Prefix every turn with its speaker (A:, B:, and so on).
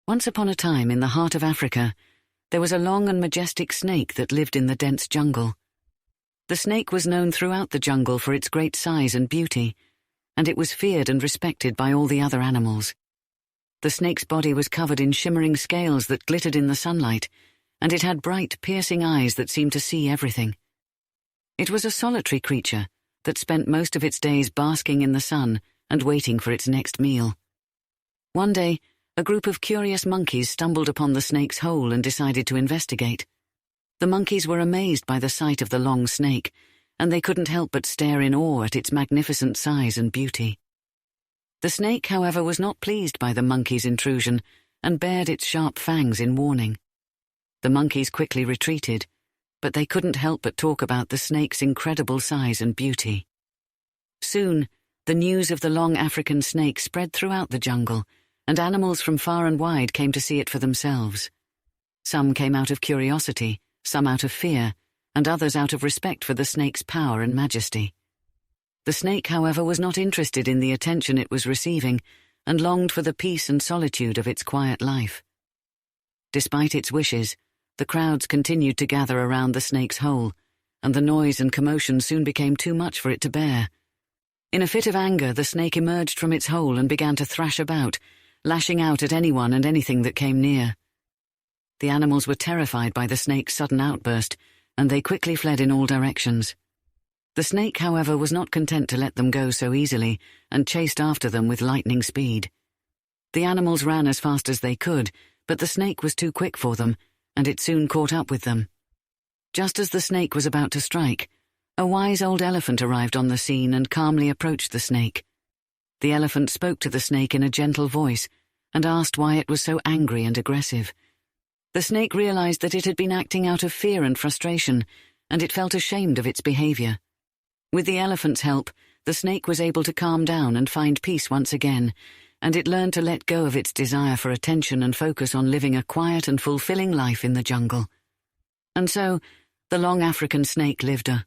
A: Once upon a time, in the heart of Africa, there was a long and majestic snake that lived in the dense jungle. The snake was known throughout the jungle for its great size and beauty, and it was feared and respected by all the other animals. The snake's body was covered in shimmering scales that glittered in the sunlight, and it had bright, piercing eyes that seemed to see everything. It was a solitary creature that spent most of its days basking in the sun and waiting for its next meal. One day, a group of curious monkeys stumbled upon the snake's hole and decided to investigate. The monkeys were amazed by the sight of the long snake, and they couldn't help but stare in awe at its magnificent size and beauty. The snake, however, was not pleased by the monkeys' intrusion and bared its sharp fangs in warning. The monkeys quickly retreated, but they couldn't help but talk about the snake's incredible size and beauty. Soon, the news of the long African snake spread throughout the jungle, and animals from far and wide came to see it for themselves. Some came out of curiosity, some out of fear, and others out of respect for the snake's power and majesty. The snake, however, was not interested in the attention it was receiving and longed for the peace and solitude of its quiet life. Despite its wishes, the crowds continued to gather around the snake's hole, and the noise and commotion soon became too much for it to bear. In a fit of anger, the snake emerged from its hole and began to thrash about, lashing out at anyone and anything that came near. The animals were terrified by the snake's sudden outburst, and they quickly fled in all directions. The snake, however, was not content to let them go so easily and chased after them with lightning speed. The animals ran as fast as they could, but the snake was too quick for them, and it soon caught up with them. Just as the snake was about to strike, a wise old elephant arrived on the scene and calmly approached the snake. The elephant spoke to the snake in a gentle voice and asked why it was so angry and aggressive. The snake realized that it had been acting out of fear and frustration, and it felt ashamed of its behavior. With the elephant's help, the snake was able to calm down and find peace once again, and it learned to let go of its desire for attention and focus on living a quiet and fulfilling life in the jungle. And so, the long African snake lived a